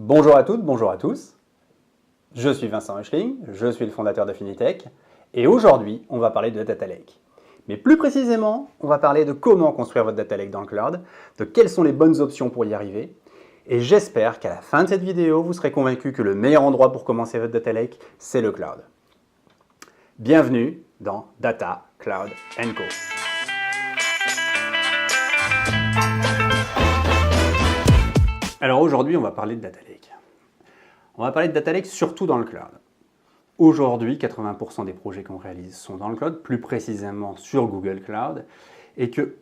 Bonjour à toutes, bonjour à tous. Je suis Vincent Huschling, je suis le fondateur d'Affinitech et aujourd'hui, on va parler de Data Lake. Mais plus précisément, on va parler de comment construire votre Data Lake dans le cloud, de quelles sont les bonnes options pour y arriver. Et j'espère qu'à la fin de cette vidéo, vous serez convaincu que le meilleur endroit pour commencer votre Data Lake, c'est le cloud. Bienvenue dans Data, Cloud & Co. Alors aujourd'hui, on va parler de Data Lake. On va parler de Data Lake surtout dans le cloud. Aujourd'hui, 80% des projets qu'on réalise sont dans le cloud, plus précisément sur Google Cloud, et que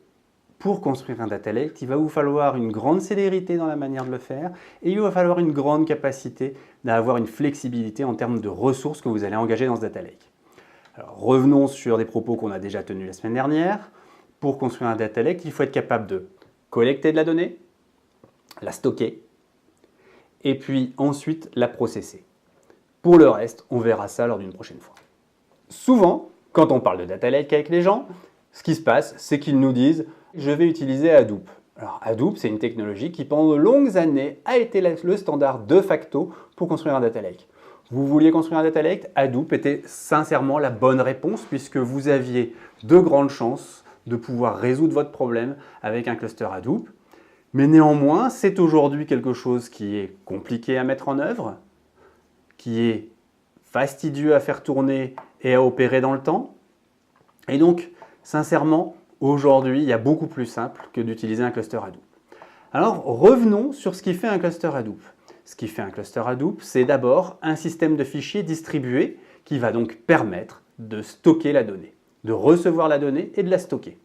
pour construire un Data Lake, il va vous falloir une grande célérité dans la manière de le faire, et il va falloir une grande capacité d'avoir une flexibilité en termes de ressources que vous allez engager dans ce Data Lake. Alors, revenons sur des propos qu'on a déjà tenus la semaine dernière. Pour construire un Data Lake, il faut être capable de collecter de la donnée, la stocker, et puis ensuite la processer. Pour le reste, on verra ça lors d'une prochaine fois. Souvent, quand on parle de Data Lake avec les gens, ce qui se passe, c'est qu'ils nous disent « je vais utiliser Hadoop ». Alors Hadoop, c'est une technologie qui pendant de longues années a été le standard de facto pour construire un Data Lake. Vous vouliez construire un Data Lake, Hadoop était sincèrement la bonne réponse puisque vous aviez de grandes chances de pouvoir résoudre votre problème avec un cluster Hadoop. Mais néanmoins, c'est aujourd'hui quelque chose qui est compliqué à mettre en œuvre, qui est fastidieux à faire tourner et à opérer dans le temps. Et donc, sincèrement, aujourd'hui, il y a beaucoup plus simple que d'utiliser un cluster Hadoop. Alors, revenons sur ce qui fait un cluster Hadoop. Ce qui fait un cluster Hadoop, c'est d'abord un système de fichiers distribué qui va donc permettre de stocker la donnée, de recevoir la donnée et de la stocker.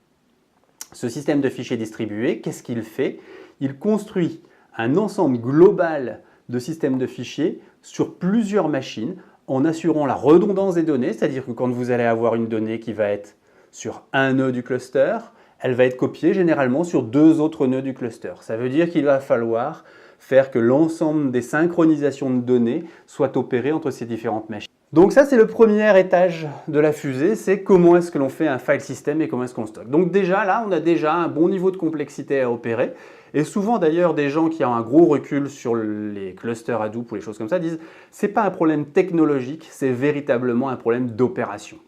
Ce système de fichiers distribués, qu'est-ce qu'il fait? Il construit un ensemble global de systèmes de fichiers sur plusieurs machines en assurant la redondance des données, c'est-à-dire que quand vous allez avoir une donnée qui va être sur un nœud du cluster, elle va être copiée généralement sur deux autres nœuds du cluster. Ça veut dire qu'il va falloir faire que l'ensemble des synchronisations de données soient opérées entre ces différentes machines. Donc ça, c'est le premier étage de la fusée, c'est comment est-ce que l'on fait un file system et comment est-ce qu'on stocke. Donc déjà là, on a déjà un bon niveau de complexité à opérer. Et souvent d'ailleurs, des gens qui ont un gros recul sur les clusters Hadoop ou les choses comme ça disent « c'est pas un problème technologique, c'est véritablement un problème d'opération ».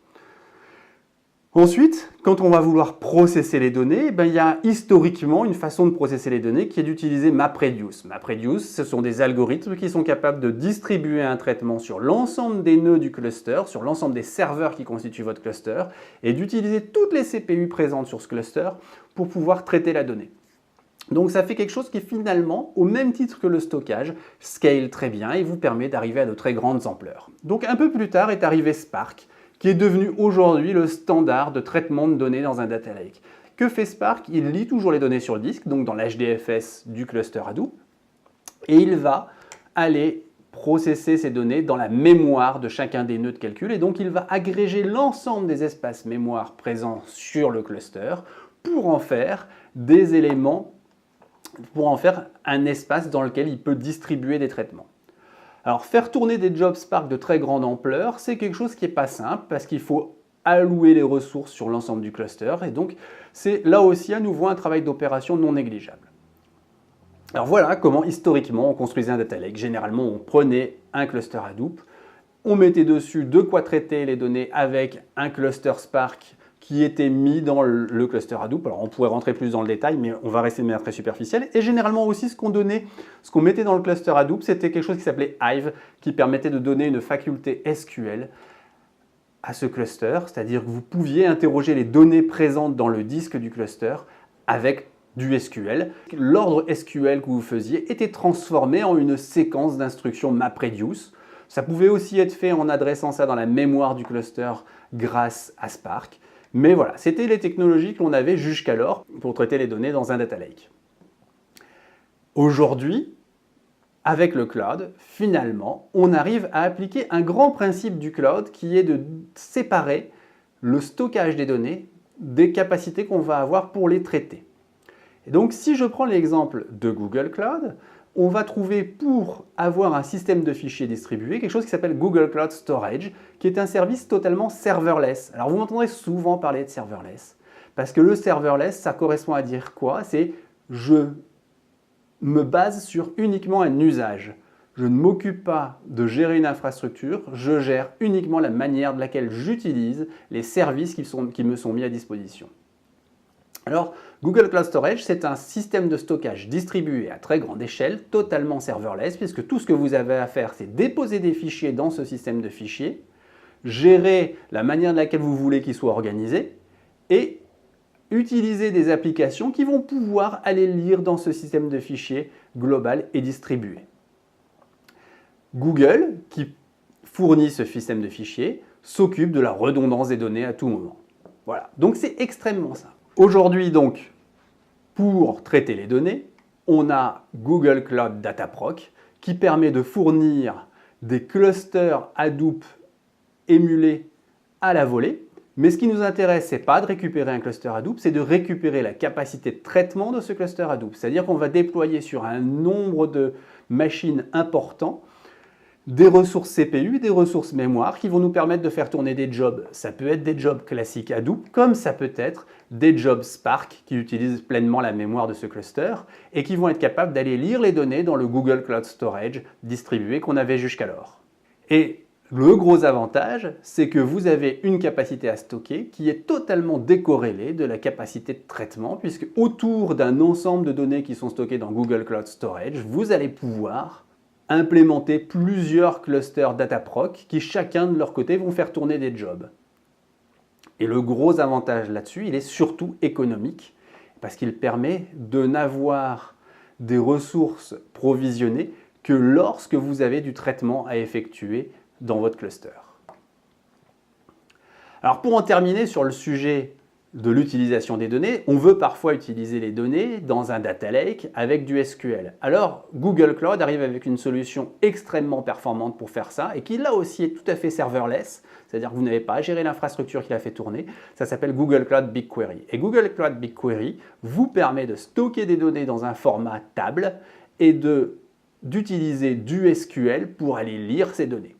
Ensuite, quand on va vouloir processer les données, il y a historiquement une façon de processer les données qui est d'utiliser MapReduce. MapReduce, ce sont des algorithmes qui sont capables de distribuer un traitement sur l'ensemble des nœuds du cluster, sur l'ensemble des serveurs qui constituent votre cluster, et d'utiliser toutes les CPU présentes sur ce cluster pour pouvoir traiter la donnée. Donc ça fait quelque chose qui finalement, au même titre que le stockage, scale très bien et vous permet d'arriver à de très grandes ampleurs. Donc un peu plus tard est arrivé Spark, qui est devenu aujourd'hui le standard de traitement de données dans un data lake. Que fait Spark? Il lit toujours les données sur le disque, donc dans l'HDFS du cluster Hadoop, et il va aller processer ces données dans la mémoire de chacun des nœuds de calcul, et donc il va agréger l'ensemble des espaces mémoire présents sur le cluster pour en faire des éléments, pour en faire un espace dans lequel il peut distribuer des traitements. Alors, faire tourner des jobs Spark de très grande ampleur, c'est quelque chose qui n'est pas simple parce qu'il faut allouer les ressources sur l'ensemble du cluster et donc c'est là aussi à nouveau un travail d'opération non négligeable. Alors voilà comment historiquement on construisait un data lake. Généralement, on prenait un cluster Hadoop, on mettait dessus de quoi traiter les données avec un cluster Spark qui était mis dans le cluster Hadoop. Alors on pourrait rentrer plus dans le détail, mais on va rester de manière très superficielle. Et généralement aussi, ce qu'on mettait dans le cluster Hadoop, c'était quelque chose qui s'appelait Hive, qui permettait de donner une faculté SQL à ce cluster, c'est-à-dire que vous pouviez interroger les données présentes dans le disque du cluster avec du SQL. L'ordre SQL que vous faisiez était transformé en une séquence d'instructions MapReduce. Ça pouvait aussi être fait en adressant ça dans la mémoire du cluster grâce à Spark. Mais voilà, c'était les technologies que l'on avait jusqu'alors pour traiter les données dans un data lake. Aujourd'hui, avec le cloud, finalement, on arrive à appliquer un grand principe du cloud qui est de séparer le stockage des données des capacités qu'on va avoir pour les traiter. Et donc, si je prends l'exemple de Google Cloud, on va trouver pour avoir un système de fichiers distribué quelque chose qui s'appelle Google Cloud Storage, qui est un service totalement serverless. Alors vous m'entendrez souvent parler de serverless, parce que le serverless, ça correspond à dire quoi? C'est je me base sur uniquement un usage. Je ne m'occupe pas de gérer une infrastructure, je gère uniquement la manière de laquelle j'utilise les services qui me sont mis à disposition. Alors, Google Cloud Storage, c'est un système de stockage distribué à très grande échelle, totalement serverless, puisque tout ce que vous avez à faire, c'est déposer des fichiers dans ce système de fichiers, gérer la manière de laquelle vous voulez qu'il soit organisé, et utiliser des applications qui vont pouvoir aller lire dans ce système de fichiers global et distribué. Google, qui fournit ce système de fichiers, s'occupe de la redondance des données à tout moment. Voilà, donc c'est extrêmement simple. Aujourd'hui donc, pour traiter les données, on a Google Cloud Data Proc qui permet de fournir des clusters Hadoop émulés à la volée. Mais ce qui nous intéresse, ce n'est pas de récupérer un cluster Hadoop, c'est de récupérer la capacité de traitement de ce cluster Hadoop. C'est-à-dire qu'on va déployer sur un nombre de machines important des ressources CPU, des ressources mémoire qui vont nous permettre de faire tourner des jobs. Ça peut être des jobs classiques Hadoop, comme ça peut être des jobs Spark qui utilisent pleinement la mémoire de ce cluster et qui vont être capables d'aller lire les données dans le Google Cloud Storage distribué qu'on avait jusqu'alors. Et le gros avantage, c'est que vous avez une capacité à stocker qui est totalement décorrélée de la capacité de traitement, puisque autour d'un ensemble de données qui sont stockées dans Google Cloud Storage, vous allez pouvoir implémenter plusieurs clusters Dataproc qui chacun de leur côté vont faire tourner des jobs. Et le gros avantage là-dessus, il est surtout économique parce qu'il permet de n'avoir des ressources provisionnées que lorsque vous avez du traitement à effectuer dans votre cluster. Alors pour en terminer sur le sujet de l'utilisation des données, on veut parfois utiliser les données dans un data lake avec du SQL. Alors Google Cloud arrive avec une solution extrêmement performante pour faire ça et qui là aussi est tout à fait serverless, c'est-à-dire que vous n'avez pas à gérer l'infrastructure qui la fait tourner. Ça s'appelle Google Cloud BigQuery. Et Google Cloud BigQuery vous permet de stocker des données dans un format table et d'utiliser du SQL pour aller lire ces données.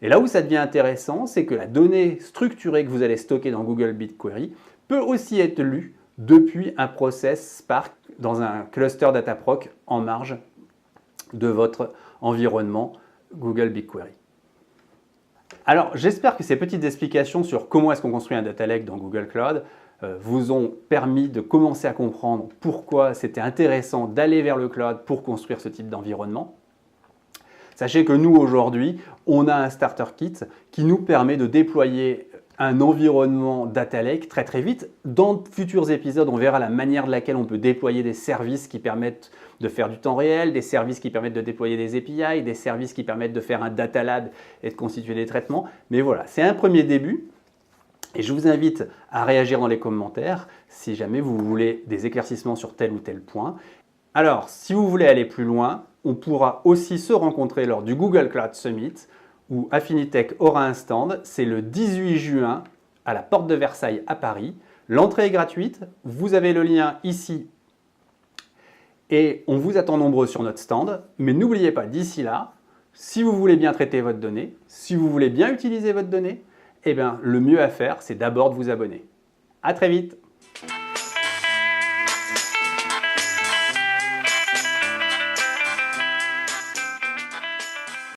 Et là où ça devient intéressant, c'est que la donnée structurée que vous allez stocker dans Google BigQuery peut aussi être lue depuis un process Spark dans un cluster Dataproc en marge de votre environnement Google BigQuery. Alors, j'espère que ces petites explications sur comment est-ce qu'on construit un data lake dans Google Cloud vous ont permis de commencer à comprendre pourquoi c'était intéressant d'aller vers le cloud pour construire ce type d'environnement. Sachez que nous, aujourd'hui, on a un starter kit qui nous permet de déployer un environnement data lake très très vite. Dans de futurs épisodes, on verra la manière de laquelle on peut déployer des services qui permettent de faire du temps réel, des services qui permettent de déployer des API, des services qui permettent de faire un data lab et de constituer des traitements. Mais voilà, c'est un premier début. Et je vous invite à réagir dans les commentaires si jamais vous voulez des éclaircissements sur tel ou tel point. Alors, si vous voulez aller plus loin, on pourra aussi se rencontrer lors du Google Cloud Summit où Affinitech aura un stand. C'est le 18 juin à la Porte de Versailles à Paris. L'entrée est gratuite. Vous avez le lien ici et on vous attend nombreux sur notre stand. Mais n'oubliez pas, d'ici là, si vous voulez bien traiter votre donnée, si vous voulez bien utiliser votre donnée, eh bien, le mieux à faire, c'est d'abord de vous abonner. À très vite!